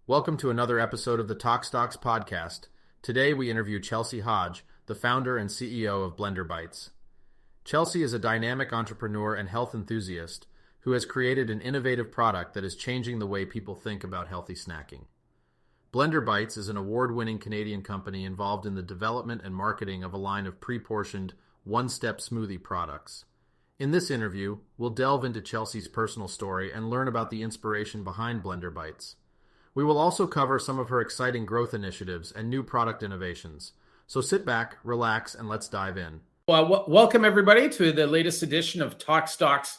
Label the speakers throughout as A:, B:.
A: Welcome to another episode of the TokStocks podcast. Today we interview Chelsie Hodge, the founder and CEO of Blender Bites. Chelsie is a dynamic entrepreneur and health enthusiast who has created an innovative product that is changing the way people think about healthy snacking. Blender Bites is an award-winning Canadian company involved in the development and marketing of a line of pre-portioned, one-step smoothie products. In this interview, we'll delve into Chelsie's personal story and learn about the inspiration behind Blender Bites. We will also cover some of her exciting growth initiatives and new product innovations. So sit back, relax, and let's dive in.
B: Well, welcome everybody to the latest edition of TokStocks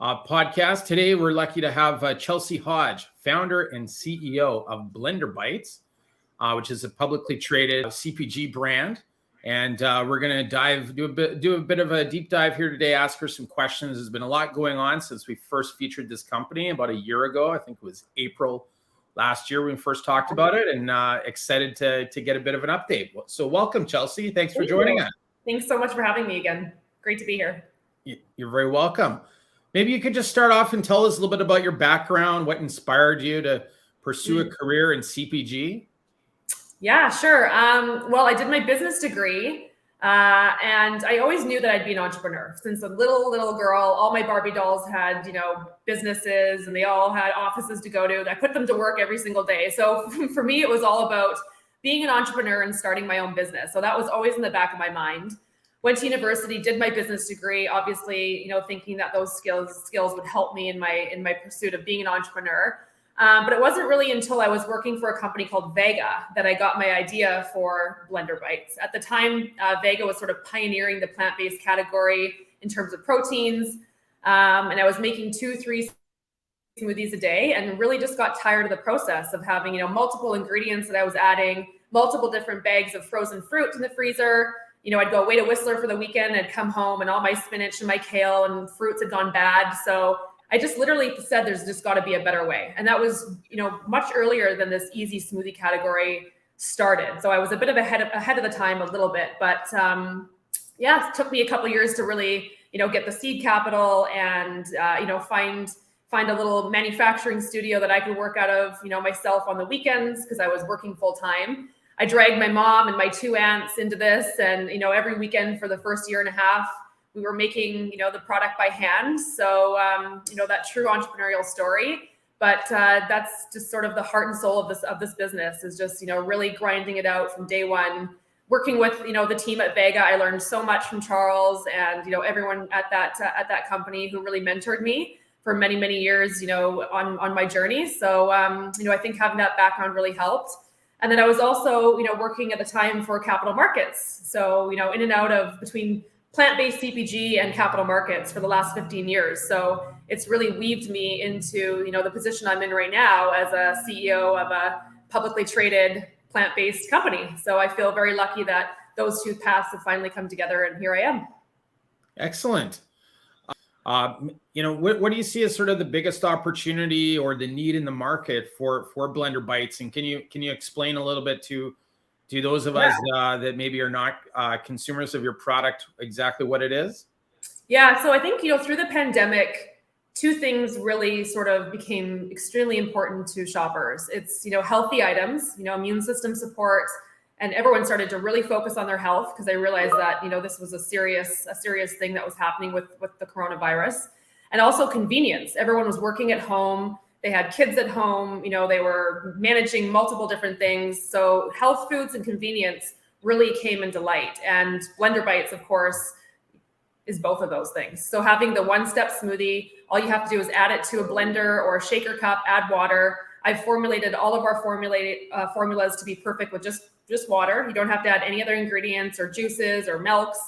B: podcast. Today, we're lucky to have Chelsie Hodge, founder and CEO of Blender Bites, which is a publicly traded CPG brand. And we're going to do a bit of a deep dive here today, ask her some questions. There's been a lot going on since we first featured this company about a year ago. I think it was April last year when we first talked about it, and excited to get a bit of an update. So welcome, Chelsie. Thanks for joining us.
C: Thanks so much for having me again. Great to be here.
B: You're very welcome. Maybe you could just start off and tell us a little bit about your background, what inspired you to pursue a career in CPG?
C: Yeah, sure. Well, I did my business degree, and I always knew that I'd be an entrepreneur. Since a little girl, all my Barbie dolls had, businesses, and they all had offices to go to. I put them to work every single day. So for me, it was all about being an entrepreneur and starting my own business. So that was always in the back of my mind. Went to university, did my business degree, obviously, thinking that those skills would help me in my pursuit of being an entrepreneur. But it wasn't really until I was working for a company called Vega that I got my idea for Blender Bites. At the time, Vega was sort of pioneering the plant-based category in terms of proteins. And I was making 2-3 smoothies a day and really just got tired of the process of having, multiple ingredients that I was adding, multiple different bags of frozen fruit in the freezer. I'd go away to Whistler for the weekend. I'd come home and all my spinach and my kale and fruits had gone bad. So I just literally said, there's just got to be a better way. And that was, much earlier than this easy smoothie category started. So I was a bit of ahead of the time a little bit, but it took me a couple of years to really, get the seed capital and, find a little manufacturing studio that I could work out of, myself on the weekends because I was working full time. I dragged my mom and my 2 aunts into this, and, every weekend for the first year and a half, we were making, the product by hand. So, that true entrepreneurial story, but that's just sort of the heart and soul of this business is just, really grinding it out from day one, working with, the team at Vega. I learned so much from Charles and, everyone at that company who really mentored me for many, many years, on my journey. So, I think having that background really helped. And then I was also, working at the time for capital markets. So, in and out of between plant-based CPG and capital markets for the last 15 years. So it's really weaved me into, the position I'm in right now as a CEO of a publicly traded plant-based company. So I feel very lucky that those two paths have finally come together, and here I am.
B: Excellent. What do you see as sort of the biggest opportunity or the need in the market for Blender Bites? And can you explain a little bit to those of us that maybe are not consumers of your product exactly what it is?
C: Yeah, so I think, through the pandemic, 2 things really sort of became extremely important to shoppers. It's, healthy items, immune system support, and everyone started to really focus on their health because they realized that, this was a serious thing that was happening with the coronavirus. And also convenience. Everyone was working at home. They had kids at home, they were managing multiple different things. So health foods and convenience really came into light. And Blender Bites, of course, is both of those things. So having the one-step smoothie, all you have to do is add it to a blender or a shaker cup, add water. I've formulated all of our formulas to be perfect with just water. You don't have to add any other ingredients or juices or milks.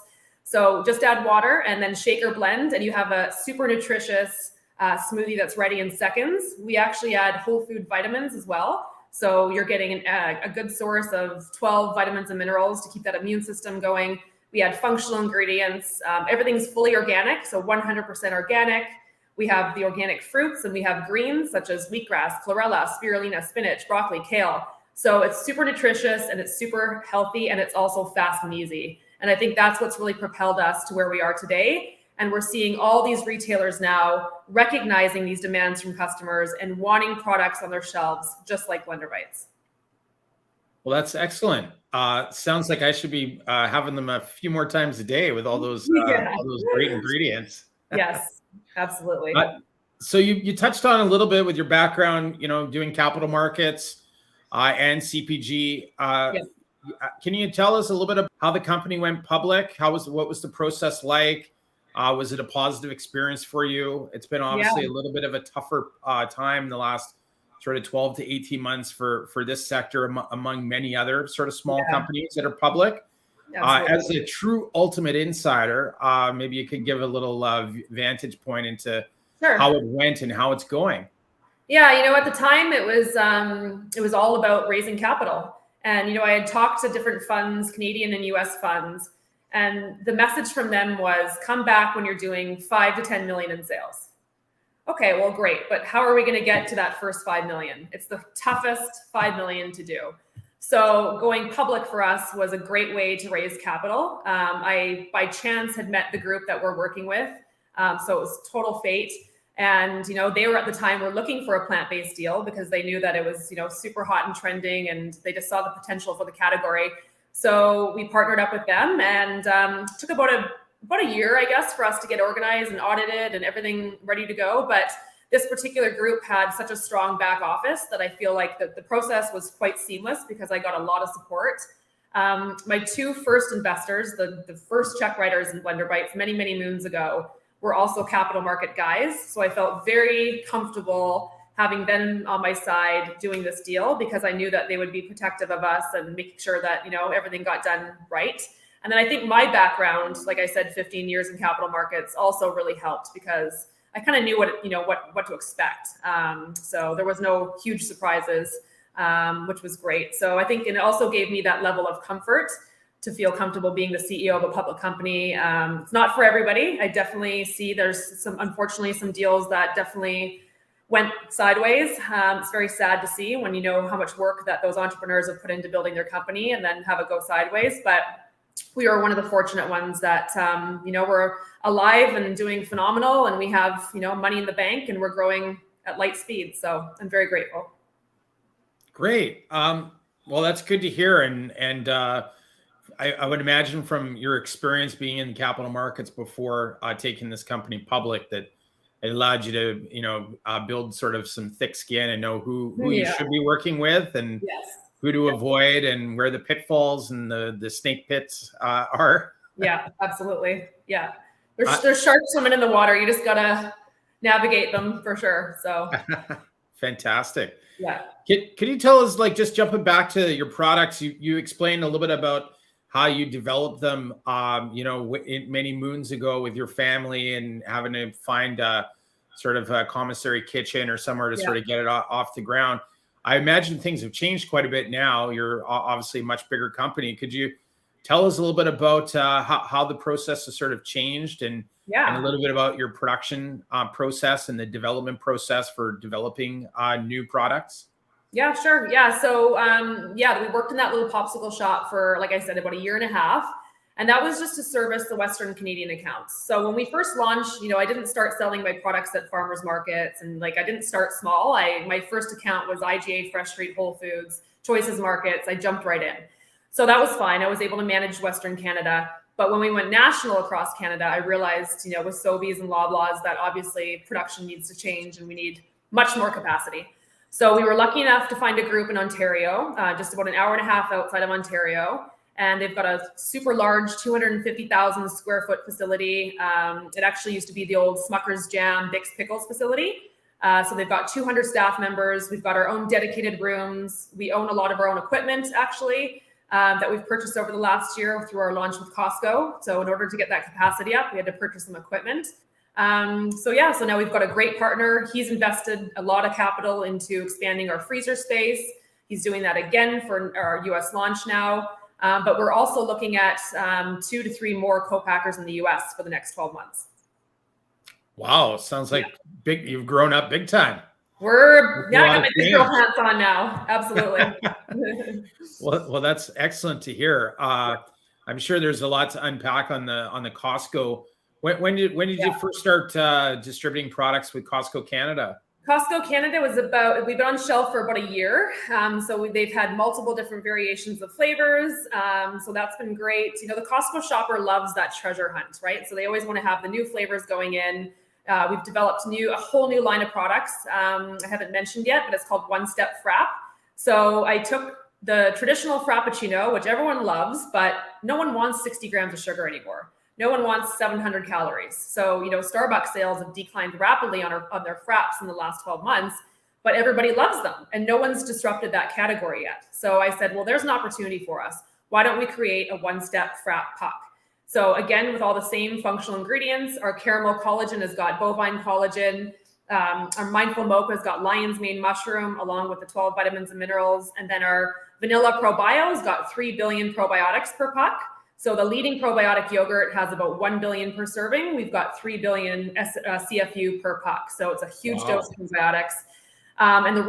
C: So just add water and then shake or blend, and you have a super nutritious smoothie that's ready in seconds. We actually add whole food vitamins as well. So you're getting a good source of 12 vitamins and minerals to keep that immune system going. We add functional ingredients. Everything's fully organic, so 100% organic. We have the organic fruits, and we have greens such as wheatgrass, chlorella, spirulina, spinach, broccoli, kale. So it's super nutritious and it's super healthy, and it's also fast and easy. And I think that's what's really propelled us to where we are today. And we're seeing all these retailers now recognizing these demands from customers and wanting products on their shelves, just like Blender Bites.
B: Well, that's excellent. Sounds like I should be having them a few more times a day with all those great ingredients.
C: Yes, absolutely.
B: So you touched on a little bit with your background, doing capital markets and CPG.
C: Yes.
B: Can you tell us a little bit about how the company went public? What was the process like? Was it a positive experience for you? It's been obviously a little bit of a tougher time the last sort of 12 to 18 months for this sector among many other sort of small companies that are public. As a true ultimate insider, maybe you could give a little vantage point into how it went and how it's going.
C: Yeah, at the time it was all about raising capital. And, I had talked to different funds, Canadian and US funds, and the message from them was, come back when you're doing 5 to 10 million in sales. Okay, well, great. But how are we going to get to that first 5 million? It's the toughest 5 million to do. So going public for us was a great way to raise capital. I, by chance, had met the group that we're working with. So it was total fate. And, they were at the time were looking for a plant-based deal because they knew that it was, super hot and trending, and they just saw the potential for the category. So we partnered up with them, and took about a year, I guess, for us to get organized and audited and everything ready to go. But this particular group had such a strong back office that I feel like the process was quite seamless because I got a lot of support. My two first investors, the first check writers in Blender Bites many, many moons ago, were also capital market guys. So I felt very comfortable having them on my side doing this deal because I knew that they would be protective of us and making sure that, everything got done right. And then I think my background, like I said, 15 years in capital markets also really helped because I kind of knew what to expect. So there was no huge surprises, which was great. So I think it also gave me that level of comfort to feel comfortable being the CEO of a public company. It's not for everybody. I definitely see there's unfortunately, some deals that definitely went sideways. It's very sad to see when you know how much work that those entrepreneurs have put into building their company and then have it go sideways. But we are one of the fortunate ones that, we're alive and doing phenomenal, and we have, money in the bank, and we're growing at light speed. So I'm very grateful.
B: Great. Well, that's good to hear. And I would imagine from your experience being in the capital markets before taking this company public that it allowed you to, build sort of some thick skin and know who you should be working with and who to avoid and where the pitfalls and the snake pits are.
C: Yeah, absolutely. Yeah. There's sharks swimming in the water. You just got to navigate them for sure. So
B: fantastic.
C: Yeah.
B: Can you tell us, like, just jumping back to your products, you explained a little bit about how you developed them, many moons ago with your family and having to find a sort of a commissary kitchen or somewhere to sort of get it off the ground. I imagine things have changed quite a bit now. You're obviously a much bigger company. Could you tell us a little bit about how the process has sort of changed and a little bit about your production process and the development process for developing new products?
C: Yeah, sure. Yeah. So, we worked in that little popsicle shop for, like I said, about 1.5 years. And that was just to service the Western Canadian accounts. So when we first launched, I didn't start selling my products at farmers markets, and I didn't start small. My first account was IGA, Fresh Street, Whole Foods, Choices Markets. I jumped right in. So that was fine. I was able to manage Western Canada. But when we went national across Canada, I realized, with Sobeys and Loblaws, that obviously production needs to change and we need much more capacity. So we were lucky enough to find a group in Ontario, just about 1.5 hours outside of Ontario. And they've got a super large 250,000 square foot facility. It actually used to be the old Smucker's Jam, Bix Pickles facility. So they've got 200 staff members. We've got our own dedicated rooms. We own a lot of our own equipment, actually, that we've purchased over the last year through our launch with Costco. So in order to get that capacity up, we had to purchase some equipment. So now we've got a great partner. He's invested a lot of capital into expanding our freezer space. He's doing that again for our US launch now. But we're also looking at 2 to 3 more co-packers in the US for the next 12 months.
B: Wow. Sounds like big. You've grown up big time.
C: I got my big girl pants on now. Absolutely.
B: Well, that's excellent to hear. I'm sure there's a lot to unpack on the Costco When did you first start distributing products with Costco Canada?
C: Costco Canada we've been on shelf for about a year. They've had multiple different variations of flavors. So that's been great. You know, the Costco shopper loves that treasure hunt, right? So they always want to have the new flavors going in. We've developed a whole new line of products. I haven't mentioned yet, but it's called One Step Frap. So I took the traditional Frappuccino, which everyone loves, but no one wants 60 grams of sugar anymore. No one wants 700 calories. So, you know, Starbucks sales have declined rapidly on their fraps in the last 12 months, but everybody loves them and no one's disrupted that category yet. So I said, well, there's an opportunity for us. Why don't we create a one-step frap puck? So again, with all the same functional ingredients, our caramel collagen has got bovine collagen. Our mindful mocha has got lion's mane mushroom along with the 12 vitamins and minerals. And then our vanilla probio has got 3 billion probiotics per puck. So the leading probiotic yogurt has about 1 billion per serving. We've got 3 billion CFU per puck. So it's a huge dose of probiotics. And the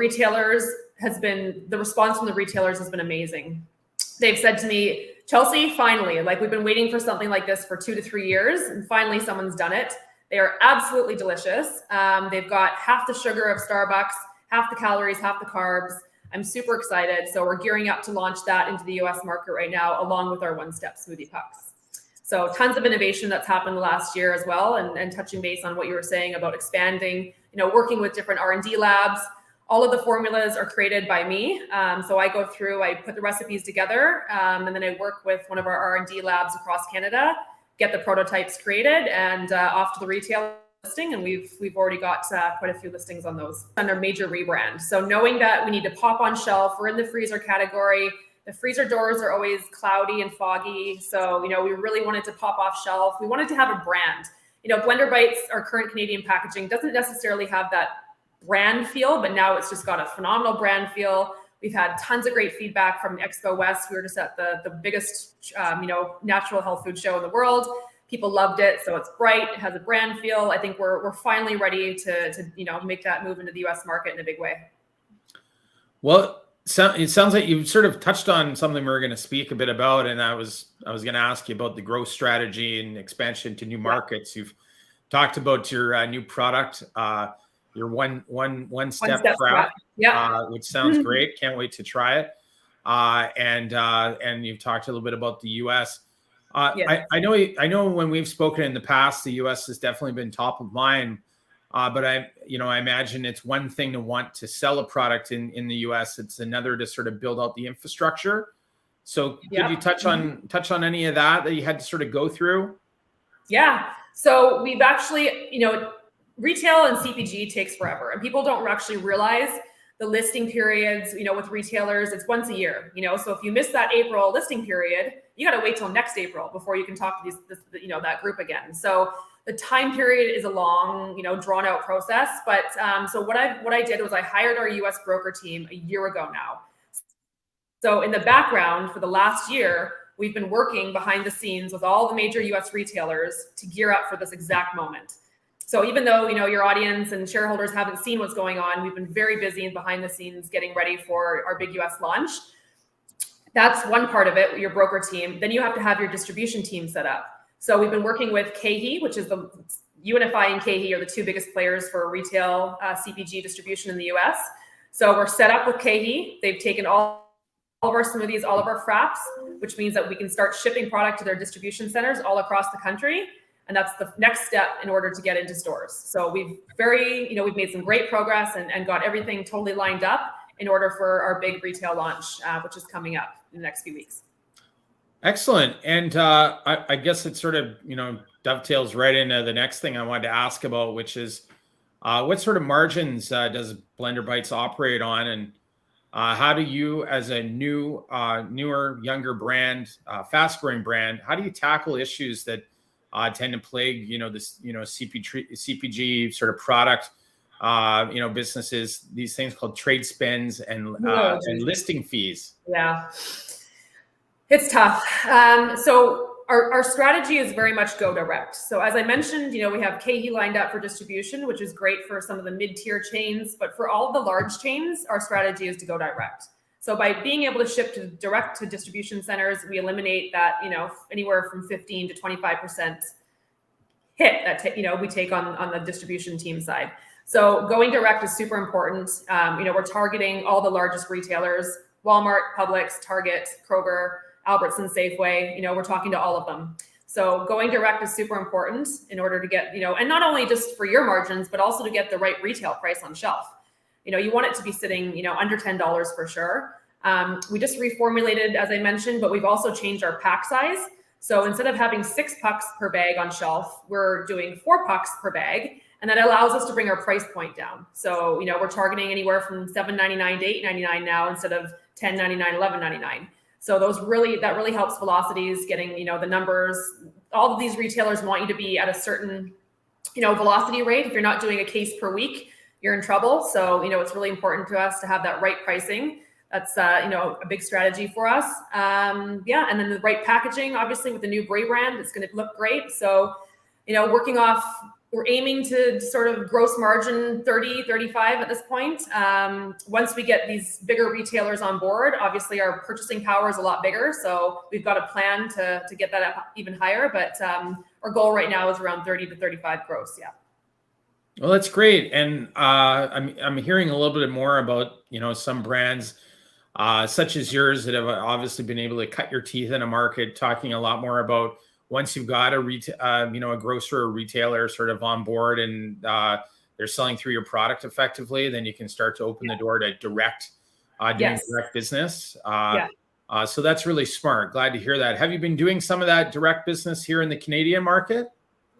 C: response from the retailers has been amazing. They've said to me, Chelsie, finally, like we've been waiting for something like this for 2 to 3 years, and finally someone's done it. They are absolutely delicious. They've got half the sugar of Starbucks, half the calories, half the carbs. I'm super excited. So we're gearing up to launch that into the US market right now, along with our one-step smoothie pucks. So tons of innovation that's happened last year as well. And touching base on what you were saying about expanding, you know, working with different R&D labs. All of the formulas are created by me. So I go through, I put the recipes together, and then I work with one of our R&D labs across Canada, get the prototypes created and off to the retail listing, and we've already got quite a few listings on those under major rebrand. So knowing that we need to pop on shelf, we're in the freezer category. The freezer doors are always cloudy and foggy. So, you know, we really wanted to pop off shelf. We wanted to have a brand. You know, Blender Bites, our current Canadian packaging, doesn't necessarily have that brand feel, but now it's just got a phenomenal brand feel. We've had tons of great feedback from Expo West. We were just at the biggest, natural health food show in the world. People loved it. So it's bright. It has a brand feel. I think we're finally ready to make that move into the US market in a big way.
B: Well, it sounds like you've sort of touched on something we were going to speak a bit about, and I was going to ask you about the growth strategy and expansion to new markets. You've talked about your new product, your one step frap, which sounds great. Can't wait to try it. And you've talked a little bit about the US. Yes. I know when we've spoken in the past, the US has definitely been top of mind. But I imagine it's one thing to want to sell a product in the US. It's another to sort of build out the infrastructure. So could you touch on any of that you had to sort of go through?
C: Yeah. So we've actually, retail and CPG takes forever, and people don't actually realize the listing periods, with retailers, it's once a year, so if you miss that April listing period, you got to wait till next April before you can talk to that group again. So the time period is a long, drawn out process. But so what I did was I hired our US broker team a year ago now. So in the background for the last year, we've been working behind the scenes with all the major US retailers to gear up for this exact moment. So even though, your audience and shareholders haven't seen what's going on, we've been very busy and behind the scenes getting ready for our big US launch. That's one part of it, your broker team. Then you have to have your distribution team set up. So we've been working with KeHE, which is Unify and KeHE are the two biggest players for retail CPG distribution in the US. So we're set up with KeHE. They've taken all of our smoothies, all of our fraps, which means that we can start shipping product to their distribution centers all across the country. And that's the next step in order to get into stores. So we've made some great progress and got everything totally lined up in order for our big retail launch, which is coming up in the next few weeks. Excellent.
B: And I guess it sort of, dovetails right into the next thing I wanted to ask about, which is what sort of margins does Blender Bites operate on? And how do you, as a newer, younger brand, fast-growing brand, how do you tackle issues that tend to plague, this, CPG sort of product, businesses, these things called trade spends and listing fees?
C: Yeah, it's tough. So our strategy is very much go direct. So as I mentioned, we have KeHE lined up for distribution, which is great for some of the mid-tier chains, but for all the large chains, our strategy is to go direct. So by being able to ship direct to distribution centers, we eliminate that, anywhere from 15 to 25% hit that we take on the distribution team side. So going direct is super important. We're targeting all the largest retailers: Walmart, Publix, Target, Kroger, Albertsons, Safeway. We're talking to all of them. So going direct is super important in order to get, and not only just for your margins, but also to get the right retail price on shelf. You want it to be sitting, under $10 for sure. We just reformulated, as I mentioned, but we've also changed our pack size. So instead of having 6 pucks per bag on shelf, we're doing 4 pucks per bag. And that allows us to bring our price point down. So, we're targeting anywhere from $7.99 to $8.99 now instead of $10.99, $11.99. So that really helps velocities, getting, the numbers. All of these retailers want you to be at a certain, velocity rate. If you're not doing a case per week, you're in trouble. So, it's really important to us to have that right pricing. That's, a big strategy for us. And then the right packaging, obviously with the new Bray brand, it's going to look great. So, we're aiming to sort of gross margin 30, 35 at this point. Once we get these bigger retailers on board, obviously our purchasing power is a lot bigger. So we've got a plan to get that up even higher. But our goal right now is around 30 to 35 gross. Yeah.
B: Well, that's great. And I'm hearing a little bit more about, some brands such as yours that have obviously been able to cut your teeth in a market, talking a lot more about once you've got a grocer or retailer sort of on board and they're selling through your product effectively, then you can start to open the door to direct business. So that's really smart. Glad to hear that. Have you been doing some of that direct business here in the Canadian market?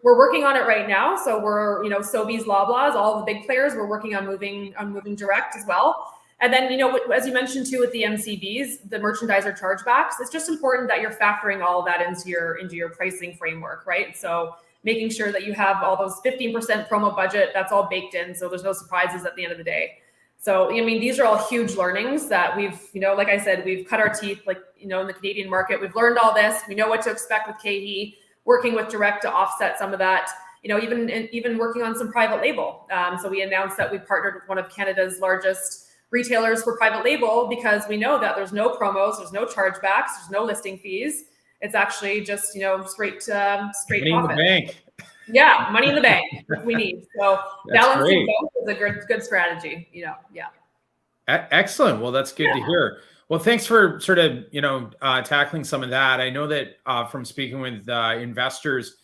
C: We're working on it right now. So we're, Sobeys, Loblaws, all the big players, we're working on moving direct as well. And then, as you mentioned too, with the MCBs, the merchandiser chargebacks, it's just important that you're factoring all of that into your pricing framework, right? So making sure that you have all those 15% promo budget, that's all baked in. So there's no surprises at the end of the day. So, these are all huge learnings that we've, like I said, we've cut our teeth, in the Canadian market. We've learned all this. We know what to expect with KE, working with direct to offset some of that, even working on some private label. So we announced that we partnered with one of Canada's largest retailers for private label, because we know that there's no promos, there's no chargebacks, there's no listing fees. It's actually just, straight
B: money
C: profit.
B: In the bank.
C: Yeah, money in the bank we need. So balancing both is a good strategy.
B: Excellent. Well, that's good to hear. Well, thanks for sort of, tackling some of that. I know that from speaking with investors,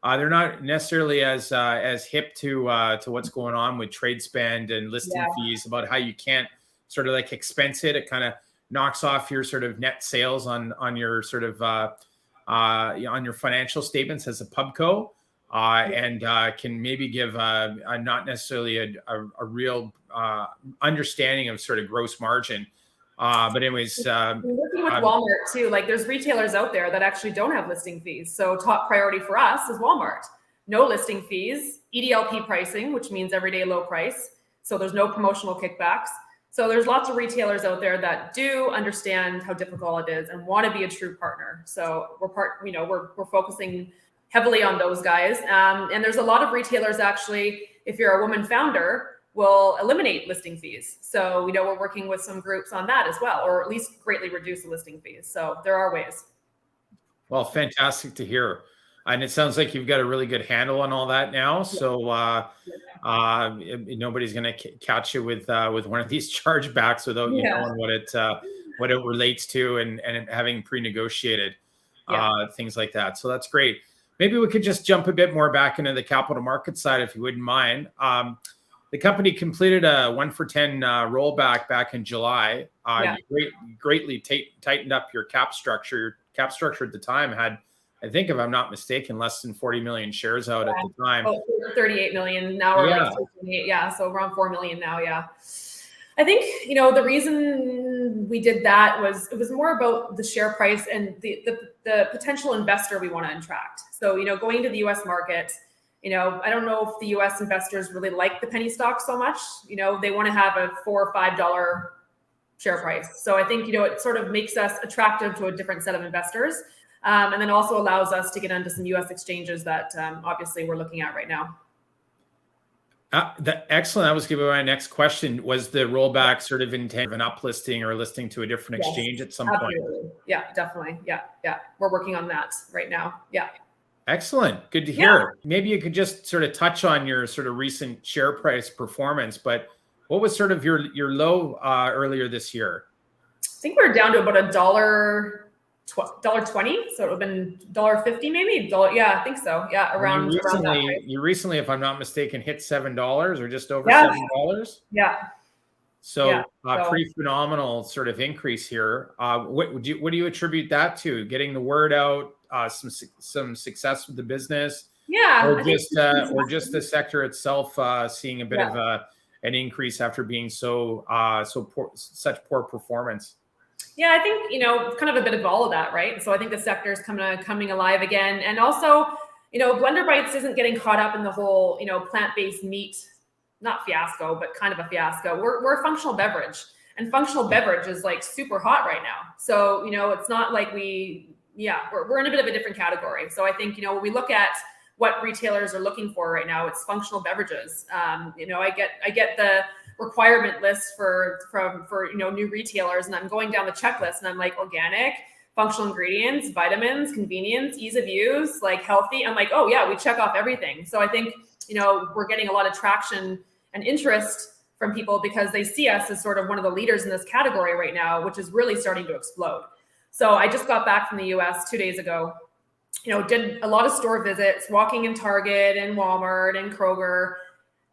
B: they're not necessarily as hip to what's going on with trade spend and listing fees, about how you can't sort of expense it. It kind of knocks off your sort of net sales on your sort of on your financial statements as a pubco, and can maybe give a not necessarily a real understanding of sort of gross margin. But anyways,
C: working with Walmart too, there's retailers out there that actually don't have listing fees. So top priority for us is Walmart. No listing fees, EDLP pricing, which means everyday low price. So there's no promotional kickbacks. So there's lots of retailers out there that do understand how difficult it is and want to be a true partner. So we're focusing heavily on those guys. And there's a lot of retailers actually, if you're a woman founder, will eliminate listing fees. So, we're working with some groups on that as well, or at least greatly reduce the listing fees. So there are ways.
B: Well, fantastic to hear. And it sounds like you've got a really good handle on all that now. So nobody's going to catch you with one of these chargebacks without you knowing what it relates to and having pre-negotiated things like that. So that's great. Maybe we could just jump a bit more back into the capital market side, if you wouldn't mind. The company completed a 1-for-10 rollback back in July. You greatly tightened up your cap structure. Your cap structure at the time had, I think, if I'm not mistaken, less than 40 million shares out at the time.
C: 38 million. Now we're so around 4 million now. Yeah. I think, the reason we did that was, it was more about the share price and the potential investor we want to attract. So, going to the US market, I don't know if the US investors really like the penny stock so much. They want to have a $4 or $5 share price. So I think, it sort of makes us attractive to a different set of investors. And then also allows us to get onto some US exchanges that obviously we're looking at right now.
B: Excellent. That was going to be my next question. Was the rollback sort of intent of an uplisting or listing to a different exchange at some point?
C: Yeah, definitely. Yeah. We're working on that right now. Yeah.
B: Excellent. Good to hear. Maybe you could just sort of touch on your sort of recent share price performance, but what was sort of your low earlier this year?
C: I think we're down to about $1.20, so it would have been $1.50 maybe. Yeah, I think so. Yeah, around that.
B: You recently, if I'm not mistaken, hit $7 or just over
C: Yeah.
B: $7.
C: Yeah.
B: So pretty phenomenal sort of increase here. What do you attribute that to? Getting the word out, some success with the business, or just the sector itself seeing a bit of an increase after being such poor performance.
C: Yeah, I think, kind of a bit of all of that, right? So I think the sector is coming alive again. And also, Blender Bites isn't getting caught up in the whole, plant-based meat, not fiasco, but kind of a fiasco. We're a functional beverage, and functional beverage is like super hot right now. So, it's not like we're in a bit of a different category. So I think, when we look at what retailers are looking for right now, it's functional beverages. I get the requirement list for new retailers, and I'm going down the checklist, and I'm like, organic, functional ingredients, vitamins, convenience, ease of use, like healthy. I'm like, oh yeah, we check off everything. So I think we're getting a lot of traction and interest from people because they see us as sort of one of the leaders in this category right now, which is really starting to explode. So I just got back from the US 2 days ago, did a lot of store visits, walking in Target and Walmart and Kroger,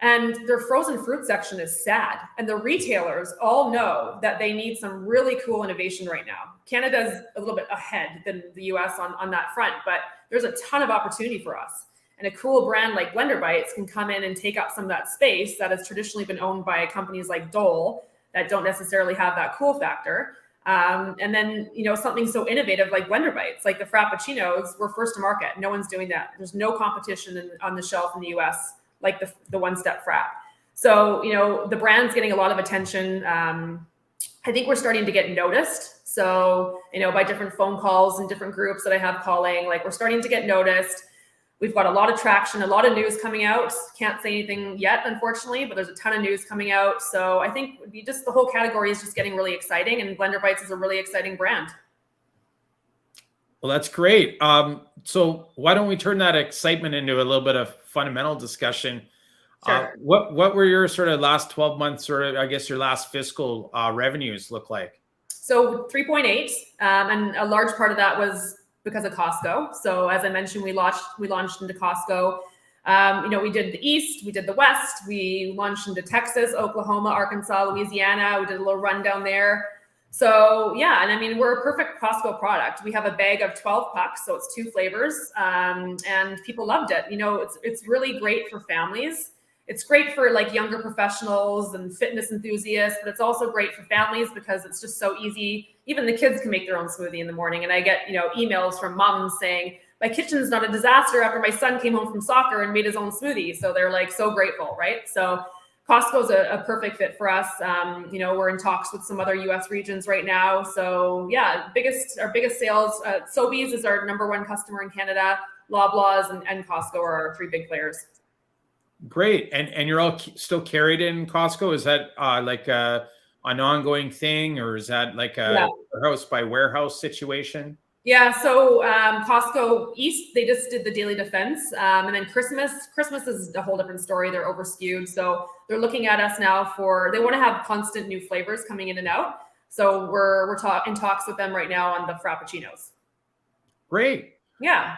C: and their frozen fruit section is sad. And the retailers all know that they need some really cool innovation right now. Canada's a little bit ahead than the US on that front, but there's a ton of opportunity for us. And a cool brand like Blender Bites can come in and take up some of that space that has traditionally been owned by companies like Dole that don't necessarily have that cool factor. And then, something so innovative like Blender Bites, like the Frappuccinos, we're first to market. No one's doing that. There's no competition on the shelf in the US like the one-step frap. So, the brand's getting a lot of attention. I think we're starting to get noticed. So, by different phone calls and different groups that I have calling, like we're starting to get noticed. We've got a lot of traction, a lot of news coming out. Can't say anything yet, unfortunately, but there's a ton of news coming out. So I think the whole category is just getting really exciting, and Blender Bites is a really exciting brand.
B: Well, that's great. So why don't we turn that excitement into a little bit of fundamental discussion?
C: Sure.
B: What were your sort of last 12 months, or I guess your last fiscal revenues look like?
C: So 3.8, and a large part of that was because of Costco. So as I mentioned, we launched into Costco. We did the East, we did the West, we launched into Texas, Oklahoma, Arkansas, Louisiana. We did a little run down there. So yeah, and I mean, we're a perfect Costco product. We have a bag of 12 pucks, so it's 2 flavors, and people loved it. It's really great for families. It's great for like younger professionals and fitness enthusiasts, but it's also great for families because it's just so easy. Even the kids can make their own smoothie in the morning. And I get, emails from moms saying, my kitchen's not a disaster after my son came home from soccer and made his own smoothie. So they're like so grateful, right? So Costco's a perfect fit for us. We're in talks with some other US regions right now. So yeah, our biggest sales, Sobeys is our #1 customer in Canada. Loblaws and Costco are our 3 big players.
B: Great. And you're all still carried in Costco? Is that like an ongoing thing, or is that like a warehouse by warehouse situation?
C: Yeah. So Costco East, they just did the daily defense. And then Christmas is a whole different story. They're over-skewed. So they're looking at us now they want to have constant new flavors coming in and out. So we're in talks with them right now on the Frappuccinos.
B: Great.
C: Yeah.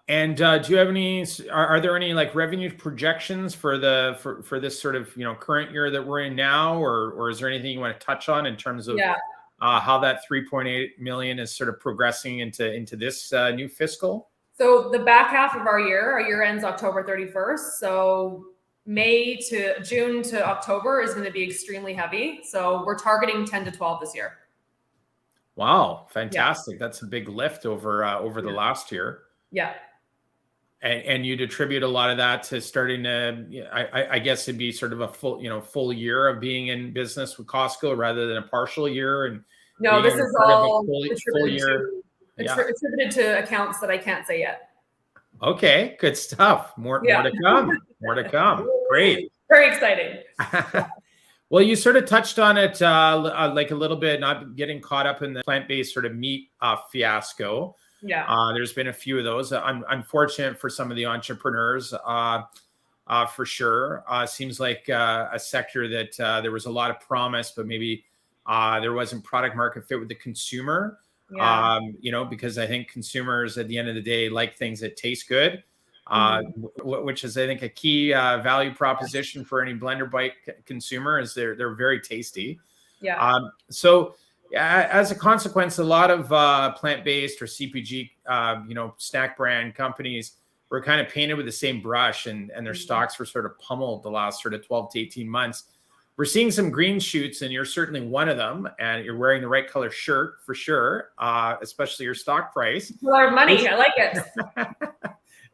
B: And do you have any? Are there any like revenue projections for this sort of current year that we're in now, or is there anything you want to touch on in terms of how that 3.8 million is sort of progressing into this new fiscal?
C: So the back half of our year ends October 31st. So June to October is going to be extremely heavy. So we're targeting 10 to 12 this year.
B: Wow, fantastic! Yeah. That's a big lift over the last year.
C: Yeah.
B: And you'd attribute a lot of that to starting to, I guess it'd be sort of a full year of being in business with Costco rather than a partial year. And
C: no, this is all
B: attributed
C: to accounts that I can't say yet.
B: Okay, good stuff. More to come. More to come. Great.
C: Very exciting.
B: Well, you sort of touched on it like a little bit, not getting caught up in the plant-based sort of meat fiasco.
C: Yeah.
B: There's been a few of those. I'm unfortunate for some of the entrepreneurs, for sure. Seems like a sector that there was a lot of promise, but maybe there wasn't product market fit with the consumer.
C: Yeah.
B: Because I think consumers at the end of the day like things that taste good, which is, I think, a key value proposition for any blender bite consumer, is they're very tasty.
C: Yeah.
B: So as a consequence, a lot of plant-based or CPG, snack brand companies were kind of painted with the same brush, and their stocks were sort of pummeled the last sort of 12 to 18 months. We're seeing some green shoots, and you're certainly one of them, and you're wearing the right color shirt for sure, especially your stock price.
C: A lot of money. I like it.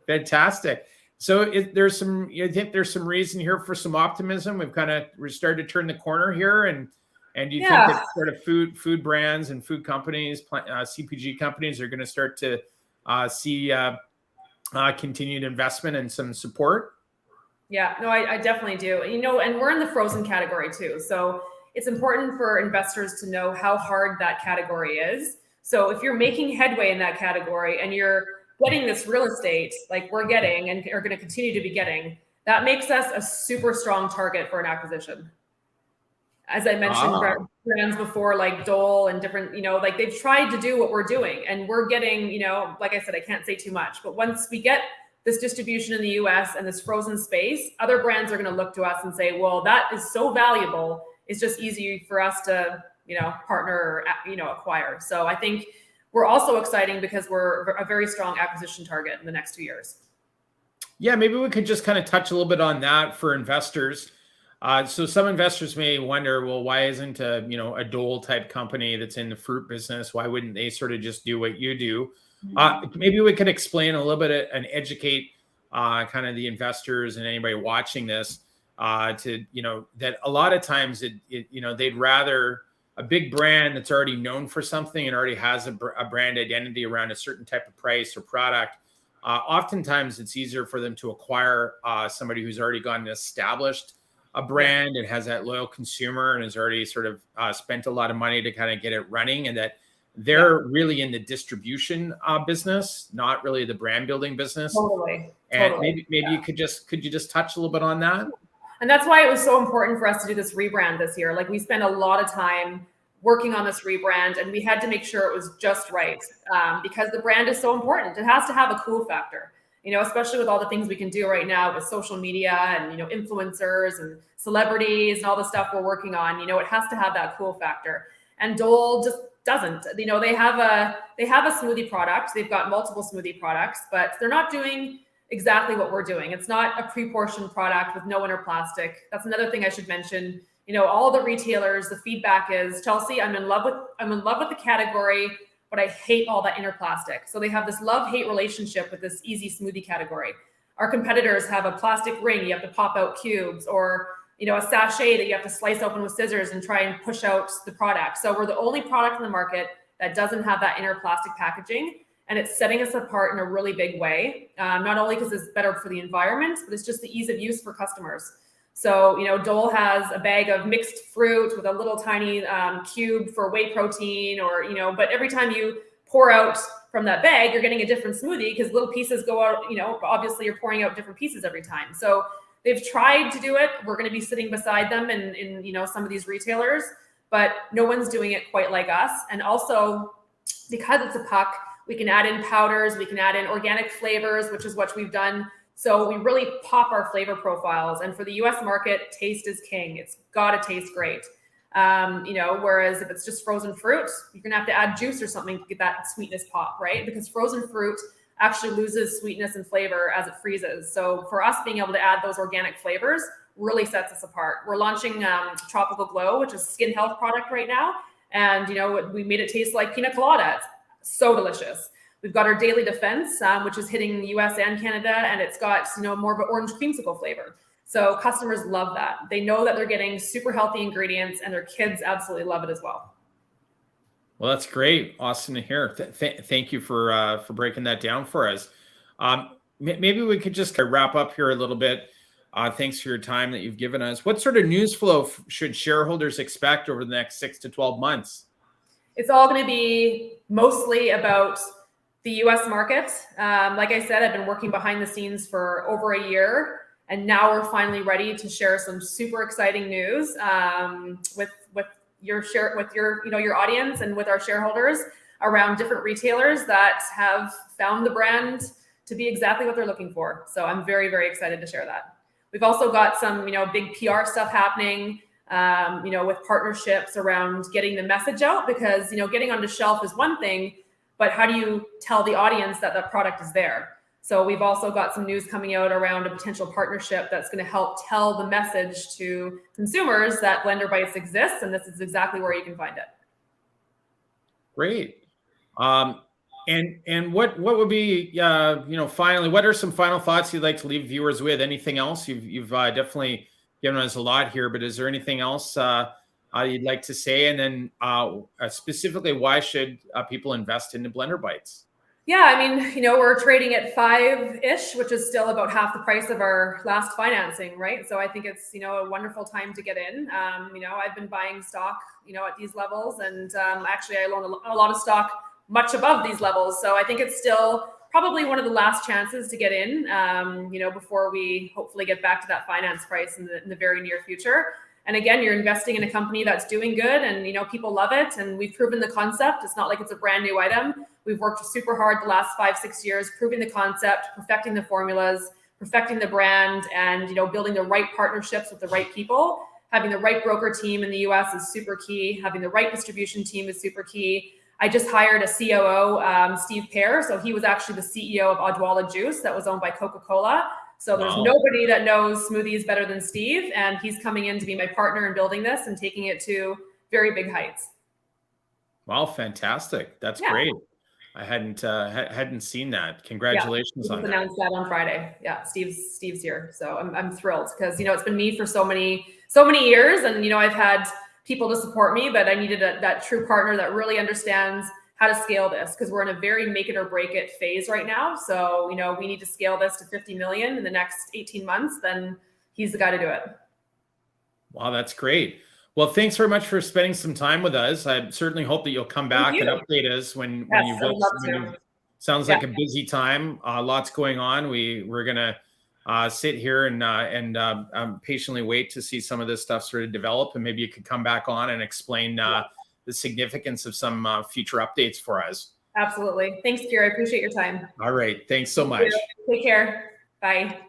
B: Fantastic. So you think there's some reason here for some optimism? We're starting to turn the corner here, and do you think that sort of food brands and food companies, CPG companies, are going to start to see continued investment and some support?
C: Yeah, no, I definitely do. And we're in the frozen category too. So it's important for investors to know how hard that category is. So if you're making headway in that category and you're getting this real estate like we're getting and are going to continue to be getting, that makes us a super strong target for an acquisition. As I mentioned, brands before like Dole and different, like they've tried to do what we're doing, and we're getting, like I said, I can't say too much, but once we get this distribution in the US and this frozen space, other brands are going to look to us and say, well, that is so valuable. It's just easy for us to, partner or, acquire. So I think we're also exciting because we're a very strong acquisition target in the next 2 years.
B: Yeah, maybe we could just kind of touch a little bit on that for investors. So some investors may wonder, well, why isn't a Dole type company that's in the fruit business? Why wouldn't they sort of just do what you do? Maybe we could explain a little bit and educate kind of the investors and anybody watching this that a lot of times they'd rather a big brand that's already known for something and already has a brand identity around a certain type of price or product. Oftentimes it's easier for them to acquire somebody who's already gotten established a brand and has that loyal consumer and has already sort of spent a lot of money to kind of get it running, and that they're really in the distribution business, not really the brand building business.
C: Totally.
B: And maybe you could you just touch a little bit on that?
C: And that's why it was so important for us to do this rebrand this year. Like we spent a lot of time working on this rebrand, and we had to make sure it was just right because the brand is so important. It has to have a cool factor, especially with all the things we can do right now with social media and, influencers and celebrities and all the stuff we're working on. It has to have that cool factor. And Dole just doesn't. They have a smoothie product. They've got multiple smoothie products, but they're not doing exactly what we're doing. It's not a pre-portioned product with no inner plastic. That's another thing I should mention. All the retailers, the feedback is, Chelsie, I'm in love with the category, but I hate all that inner plastic. So they have this love-hate relationship with this easy smoothie category. Our competitors have a plastic ring you have to pop out cubes, or a sachet that you have to slice open with scissors and try and push out the product. So we're the only product in the market that doesn't have that inner plastic packaging, and it's setting us apart in a really big way. Not only because it's better for the environment, but it's just the ease of use for customers. So, Dole has a bag of mixed fruit with a little tiny cube for whey protein, or, but every time you pour out from that bag, you're getting a different smoothie because little pieces go out, obviously you're pouring out different pieces every time. So they've tried to do it. We're going to be sitting beside them in some of these retailers, but no one's doing it quite like us. And also because it's a puck, we can add in powders, we can add in organic flavors, which is what we've done. So we really pop our flavor profiles. And for the US market, taste is king. It's got to taste great. Whereas if it's just frozen fruit, you're going to have to add juice or something to get that sweetness pop, right? Because frozen fruit actually loses sweetness and flavor as it freezes. So for us, being able to add those organic flavors really sets us apart. We're launching Tropical Glow, which is a skin health product right now. And, we made it taste like pina colada. It's so delicious. We've got our Daily Defense, which is hitting the US and Canada, and it's got, more of an orange creamsicle flavor. So customers love that. They know that they're getting super healthy ingredients, and their kids absolutely love it as well.
B: Well, that's great. Awesome to hear. Thank you for breaking that down for us. Maybe we could just wrap up here a little bit. Thanks for your time that you've given us. What sort of news flow should shareholders expect over the next 6 to 12 months?
C: It's all going to be mostly about the US market. Like I said, I've been working behind the scenes for over a year, and now we're finally ready to share some super exciting news with your audience and with our shareholders around different retailers that have found the brand to be exactly what they're looking for. So I'm very, very excited to share that. We've also got some, big PR stuff happening, with partnerships around getting the message out, because, getting on the shelf is one thing, but how do you tell the audience that that product is there? So we've also got some news coming out around a potential partnership that's going to help tell the message to consumers that Blender Bites exists, and this is exactly where you can find it.
B: Great. And what would be finally, what are some final thoughts you'd like to leave viewers with? Anything else? You've definitely given us a lot here, but is there anything else you'd like to say? And then specifically, why should people invest into Blender Bites?
C: Yeah, I mean, we're trading at 5-ish, which is still about half the price of our last financing, right? So I think it's, a wonderful time to get in. I've been buying stock, at these levels, and actually I own a lot of stock much above these levels. So I think it's still probably one of the last chances to get in, before we hopefully get back to that finance price in the very near future. And again, you're investing in a company that's doing good, and people love it, and we've proven the concept. It's not like it's a brand new item. We've worked super hard the last 5-6 years, proving the concept, perfecting the formulas, perfecting the brand, and building the right partnerships with the right people. Having the right broker team in the US is super key. Having the right distribution team is super key. I just hired a COO, Steve Pear. So he was actually the CEO of Odwalla Juice that was owned by Coca-Cola. So there's nobody that knows smoothies better than Steve, and he's coming in to be my partner in building this and taking it to very big heights.
B: Wow, fantastic! That's great. I hadn't seen that. Congratulations on that.
C: Announced that on Friday. Yeah, Steve's here, so I'm thrilled, because it's been me for so many years, and I've had people to support me, but I needed that true partner that really understands how to scale this, because we're in a very make it or break it phase right now. So, we need to scale this to 50 million in the next 18 months. Then he's the guy to do it.
B: Wow, that's great. Well, thanks very much for spending some time with us. I certainly hope that you'll come back and update us when you've got some. Sounds like a busy time. Lots going on. We're gonna sit here and patiently wait to see some of this stuff sort of develop, and maybe you could come back on and explain the significance of some future updates for us.
C: Absolutely. Thanks, Pierre. I appreciate your time.
B: All right. Thanks so much.
C: Take care. Bye.